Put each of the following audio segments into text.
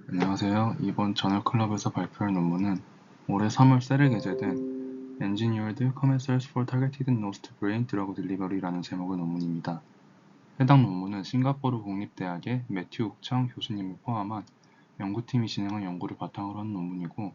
안녕하세요. 이번 저널클럽에서 발표할 논문은 올해 3월 셀에 게재된 Engineered Commensals for Targeted Nose Brain Drug Delivery라는 제목의 논문입니다. 해당 논문은 싱가포르 국립대학의 매튜 욱청 교수님을 포함한 연구팀이 진행한 연구를 바탕으로 한 논문이고,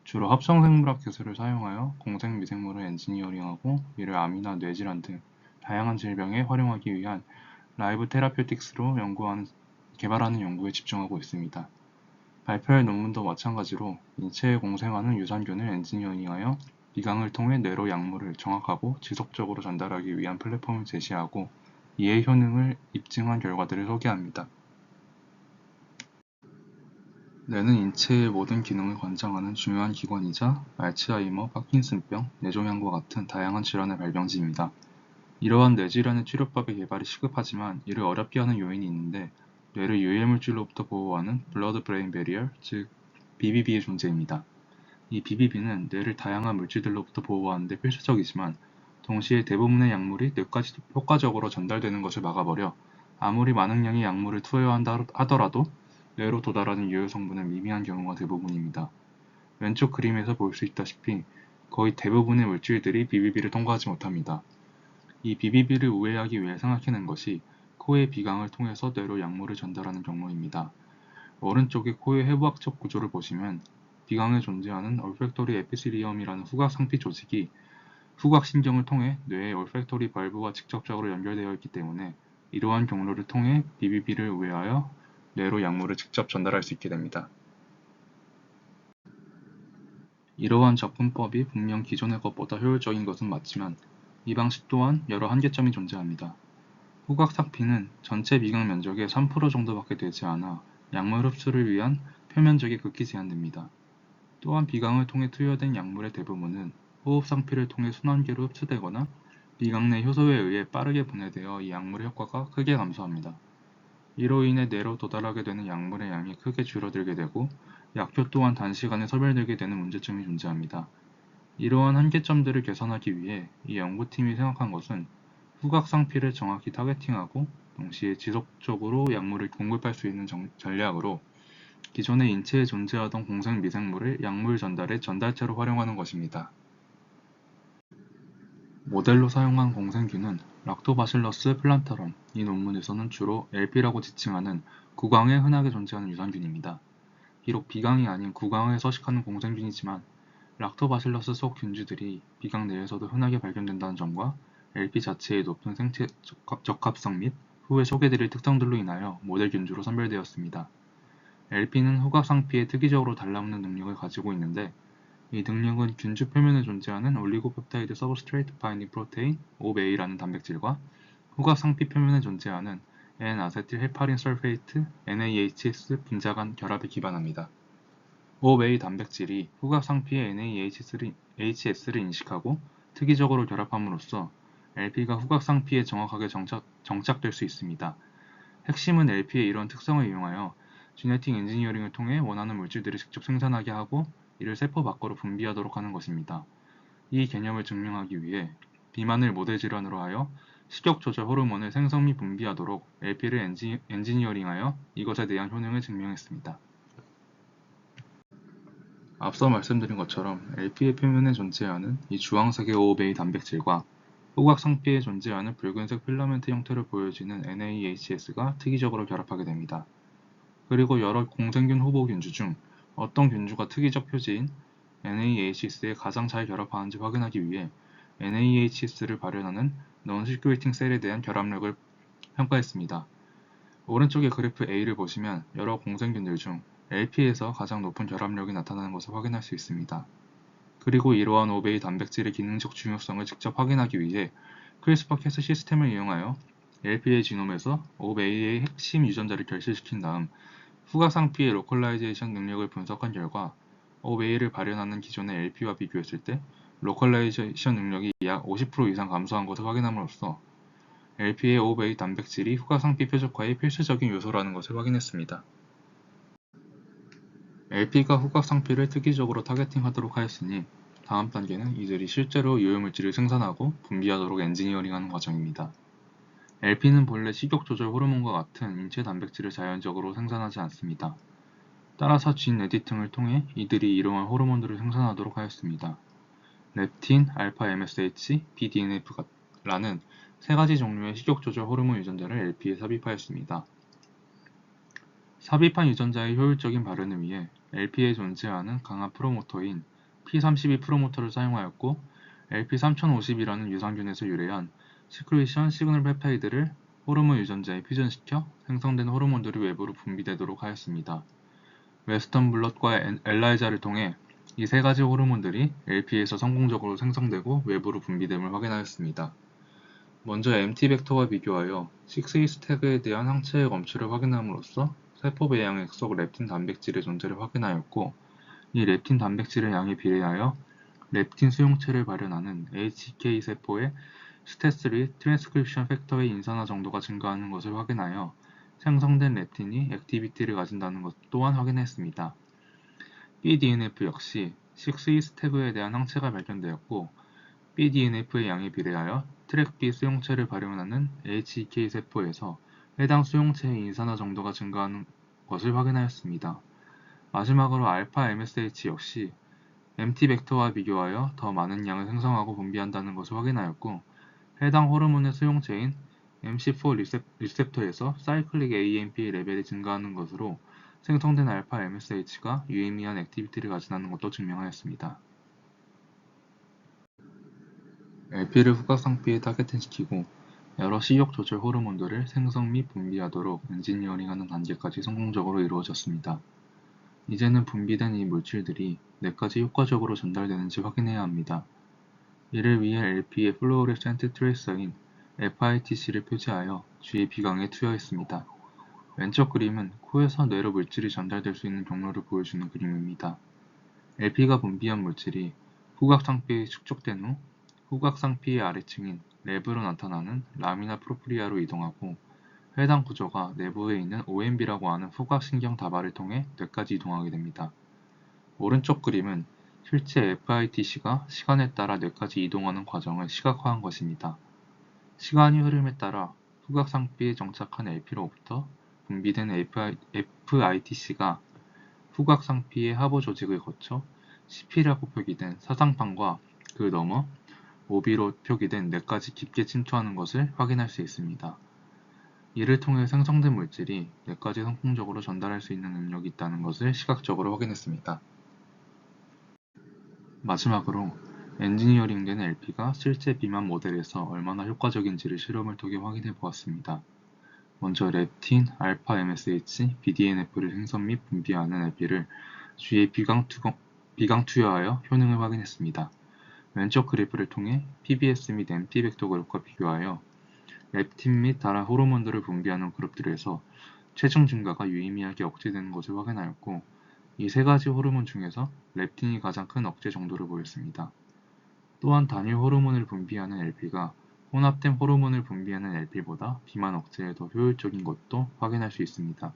주로 합성생물학 기술을 사용하여 공생 미생물을 엔지니어링하고 이를 암이나 뇌질환 등 다양한 질병에 활용하기 위한 라이브 테라퓨틱스로 개발하는 연구에 집중하고 있습니다. 발표할 논문도 마찬가지로 인체에 공생하는 유산균을 엔지니어링하여 비강을 통해 뇌로 약물을 정확하고 지속적으로 전달하기 위한 플랫폼을 제시하고 이의 효능을 입증한 결과들을 소개합니다. 뇌는 인체의 모든 기능을 관장하는 중요한 기관이자 알츠하이머, 파킨슨병, 뇌종양과 같은 다양한 질환의 발병지입니다. 이러한 뇌질환의 치료법의 개발이 시급하지만 이를 어렵게 하는 요인이 있는데, 뇌를 유해물질로부터 보호하는 블러드 브레인 베리어, 즉 BBB의 존재입니다. 이 BBB는 뇌를 다양한 물질들로부터 보호하는 데 필수적이지만, 동시에 대부분의 약물이 뇌까지 효과적으로 전달되는 것을 막아버려 아무리 많은 양의 약물을 투여한다 하더라도 뇌로 도달하는 유효 성분은 미미한 경우가 대부분입니다. 왼쪽 그림에서 볼 수 있다시피 거의 대부분의 물질들이 BBB를 통과하지 못합니다. 이 BBB를 우회하기 위해 생각해낸 것이 코의 비강을 통해서 뇌로 약물을 전달하는 경로입니다. 오른쪽의 코의 해부학적 구조를 보시면 비강에 존재하는 올팩토리 에피시리엄이라는 후각상피 조직이 후각신경을 통해 뇌의 올팩토리 발브와 직접적으로 연결되어 있기 때문에 이러한 경로를 통해 BBB를 우회하여 뇌로 약물을 직접 전달할 수 있게 됩니다. 이러한 접근법이 분명 기존의 것보다 효율적인 것은 맞지만 이 방식 또한 여러 한계점이 존재합니다. 후각상피는 전체 미강 면적의 3% 정도밖에 되지 않아 약물 흡수를 위한 표면적이 극히 제한됩니다. 또한 비강을 통해 투여된 약물의 대부분은 호흡상피를 통해 순환계로 흡수되거나 비강 내 효소에 의해 빠르게 분해되어 이 약물의 효과가 크게 감소합니다. 이로 인해 뇌로 도달하게 되는 약물의 양이 크게 줄어들게 되고 약효 또한 단시간에 소멸되게 되는 문제점이 존재합니다. 이러한 한계점들을 개선하기 위해 이 연구팀이 생각한 것은 후각상피를 정확히 타겟팅하고 동시에 지속적으로 약물을 공급할 수 있는 전략으로 기존의 인체에 존재하던 공생 미생물을 약물 전달의 전달체로 활용하는 것입니다. 모델로 사용한 공생균은 락토바실러스 플란타럼, 이 논문에서는 주로 LP라고 지칭하는 구강에 흔하게 존재하는 유산균입니다. 비록 비강이 아닌 구강에 서식하는 공생균이지만 락토바실러스 속 균주들이 비강 내에서도 흔하게 발견된다는 점과 LP 자체의 높은 생체 적합성 및 후에 소개드릴 특성들로 인하여 모델 균주로 선별되었습니다. LP는 후각상피에 특이적으로 달라붙는 능력을 가지고 있는데, 이 능력은 균주 표면에 존재하는 올리고펩타이드 서브스트레이트 바인딩 프로테인 OBA라는 단백질과 후각상피 표면에 존재하는 N-아세틸 헤파린 설페이트 NAHS 분자 간 결합에 기반합니다. OBA 단백질이 후각상피의 NAHS를 인식하고 특이적으로 결합함으로써 LP가 후각상피에 정확하게 정착될 수 있습니다. 핵심은 LP의 이런 특성을 이용하여 지네틱 엔지니어링을 통해 원하는 물질들을 직접 생산하게 하고 이를 세포 밖으로 분비하도록 하는 것입니다. 이 개념을 증명하기 위해 비만을 모델 질환으로 하여 식욕 조절 호르몬을 생성 및 분비하도록 LP를 엔지니어링하여 이것에 대한 효능을 증명했습니다. 앞서 말씀드린 것처럼 LP의 표면에 존재하는 이 주황색의 오베이 단백질과 후각상피에 존재하는 붉은색 필라멘트 형태를 보여지는 NAHS가 특이적으로 결합하게 됩니다. 그리고 여러 공생균 후보 균주 중 어떤 균주가 특이적 표지인 NAHS에 가장 잘 결합하는지 확인하기 위해 NAHS를 발현하는 non-circulating 셀에 대한 결합력을 평가했습니다. 오른쪽의 그래프 A를 보시면 여러 공생균들 중 LP에서 가장 높은 결합력이 나타나는 것을 확인할 수 있습니다. 그리고 이러한 오베이 단백질의 기능적 중요성을 직접 확인하기 위해 크리스퍼-캐스 시스템을 이용하여 LP의 지놈에서 오베이의 핵심 유전자를 결실시킨 다음 후각상피의 로컬라이제이션 능력을 분석한 결과 OBA를 발현하는 기존의 LP와 비교했을 때 로컬라이제이션 능력이 약 50% 이상 감소한 것을 확인함으로써 LP의 OBA 단백질이 후각상피 표적화의 필수적인 요소라는 것을 확인했습니다. LP가 후각상피를 특이적으로 타겟팅하도록 하였으니 다음 단계는 이들이 실제로 유효물질을 생산하고 분비하도록 엔지니어링하는 과정입니다. LP는 본래 식욕 조절 호르몬과 같은 인체 단백질을 자연적으로 생산하지 않습니다. 따라서 진 에디팅을 통해 이들이 이러한 호르몬들을 생산하도록 하였습니다. 렙틴, 알파 MSH, BDNF라는 세 가지 종류의 식욕 조절 호르몬 유전자를 LP에 삽입하였습니다. 삽입한 유전자의 효율적인 발현을 위해 LP에 존재하는 강한 프로모터인 P32 프로모터를 사용하였고 LP3050이라는 유산균에서 유래한 시크리션 시그널 펩타이드를 호르몬 유전자에 퓨전시켜 생성된 호르몬들이 외부로 분비되도록 하였습니다. 웨스턴 블럿과 엘라이자를 통해 이 세 가지 호르몬들이 LP에서 성공적으로 생성되고 외부로 분비됨을 확인하였습니다. 먼저 MT 벡터와 비교하여 6E 스태그에 대한 항체의 검출을 확인함으로써 세포 배양액 속 렙틴 단백질의 존재를 확인하였고, 이 렙틴 단백질의 양에 비례하여 렙틴 수용체를 발현하는 HK 세포의 스테3 트랜스크립션 팩터의 인산화 정도가 증가하는 것을 확인하여 생성된 렙틴이 액티비티를 가진다는 것 또한 확인했습니다. BDNF 역시 6E 스태그에 대한 항체가 발견되었고, BDNF의 양에 비례하여 트랙B 수용체를 발현하는 HEK 세포에서 해당 수용체의 인산화 정도가 증가하는 것을 확인하였습니다. 마지막으로 알파 MSH 역시 MT 벡터와 비교하여 더 많은 양을 생성하고 분비한다는 것을 확인하였고, 해당 호르몬의 수용체인 MC4 리셉터에서 사이클릭 AMP 레벨이 증가하는 것으로 생성된 알파 MSH가 유의미한 액티비티를 가진다는 것도 증명하였습니다. LP를 후각상피에 타겟팅시키고 여러 식욕 조절 호르몬들을 생성 및 분비하도록 엔지니어링하는 단계까지 성공적으로 이루어졌습니다. 이제는 분비된 이 물질들이 뇌까지 효과적으로 전달되는지 확인해야 합니다. 이를 위해 LP의 플루오레센트 트레이서인 FITC를 표시하여 주의 비강에 투여했습니다. 왼쪽 그림은 코에서 뇌로 물질이 전달될 수 있는 경로를 보여주는 그림입니다. LP가 분비한 물질이 후각상피에 축적된 후 후각상피의 아래층인 랩으로 나타나는 라미나 프로프리아로 이동하고, 해당 구조가 내부에 있는 OMB라고 하는 후각신경 다발을 통해 뇌까지 이동하게 됩니다. 오른쪽 그림은 실제 FITC가 시간에 따라 뇌까지 이동하는 과정을 시각화한 것입니다. 시간이 흐름에 따라 후각상피에 정착한 LP로부터 분비된 FITC가 후각상피의 하부 조직을 거쳐 CP라고 표기된 사상판과 그 너머 OB로 표기된 뇌까지 깊게 침투하는 것을 확인할 수 있습니다. 이를 통해 생성된 물질이 뇌까지 성공적으로 전달할 수 있는 능력이 있다는 것을 시각적으로 확인했습니다. 마지막으로 엔지니어링된 LP가 실제 비만 모델에서 얼마나 효과적인지를 실험을 통해 확인해 보았습니다. 먼저 렙틴, 알파 MSH, BDNF를 생성 및 분비하는 LP를 주의 비강 투여하여 효능을 확인했습니다. 왼쪽 그래프를 통해 PBS 및 MT 벡터 그룹과 비교하여 렙틴 및 다른 호르몬들을 분비하는 그룹들에서 체중 증가가 유의미하게 억제되는 것을 확인하였고, 이 세 가지 호르몬 중에서 렙틴이 가장 큰 억제 정도를 보였습니다. 또한 단일 호르몬을 분비하는 LP가 혼합된 호르몬을 분비하는 LP보다 비만 억제에 더 효율적인 것도 확인할 수 있습니다.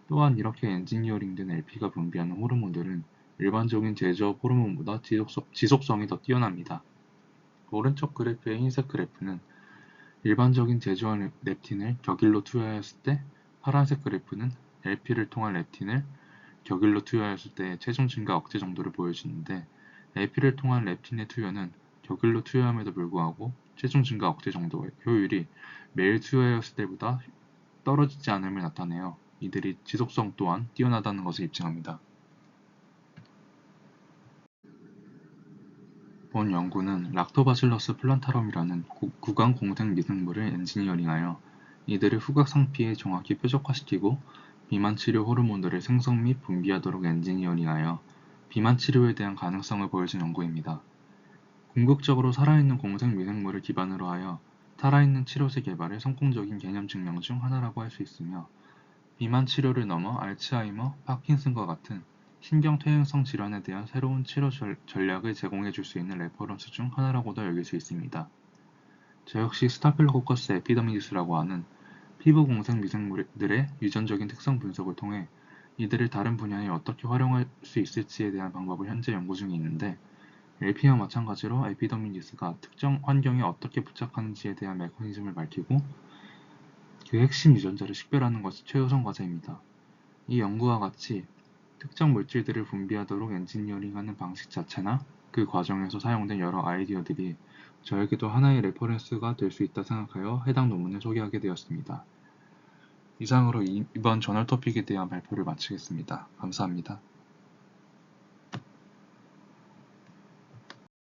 또한 이렇게 엔지니어링된 LP가 분비하는 호르몬들은 일반적인 제조업 호르몬보다 지속성이 더 뛰어납니다. 오른쪽 그래프의 흰색 그래프는 일반적인 제조한 렙틴을 격일로 투여하였을 때, 파란색 그래프는 LP를 통한 렙틴을 격일로 투여하였을 때의 체중 증가 억제 정도를 보여주는데, LP를 통한 렙틴의 투여는 격일로 투여함에도 불구하고 체중 증가 억제 정도의 효율이 매일 투여하였을 때보다 떨어지지 않음을 나타내어 이들이 지속성 또한 뛰어나다는 것을 입증합니다. 본 연구는 락토바실러스 플란타럼이라는 구강 공생 미생물을 엔지니어링하여 이들을 후각상피에 정확히 뾰족화시키고 비만 치료 호르몬들을 생성 및 분비하도록 엔지니어링하여 비만 치료에 대한 가능성을 보여준 연구입니다. 궁극적으로 살아있는 공생 미생물을 기반으로 하여 살아있는 치료제 개발의 성공적인 개념 증명 중 하나라고 할 수 있으며, 비만 치료를 넘어 알츠하이머, 파킨슨과 같은 신경퇴행성 질환에 대한 새로운 치료 전략을 제공해 줄 수 있는 레퍼런스 중 하나라고도 여길 수 있습니다. 저 역시 스타필로코커스 에피더미디스라고 하는 피부 공생 미생물들의 유전적인 특성 분석을 통해 이들을 다른 분야에 어떻게 활용할 수 있을지에 대한 방법을 현재 연구 중에 있는데, LP와 마찬가지로 에피더미디스가 특정 환경에 어떻게 부착하는지에 대한 메커니즘을 밝히고 그 핵심 유전자를 식별하는 것이 최우선 과제입니다. 이 연구와 같이 특정 물질들을 분비하도록 엔지니어링하는 방식 자체나 그 과정에서 사용된 여러 아이디어들이 저에게도 하나의 레퍼런스가 될 수 있다 생각하여 해당 논문을 소개하게 되었습니다. 이상으로 이번 저널 토픽에 대한 발표를 마치겠습니다. 감사합니다.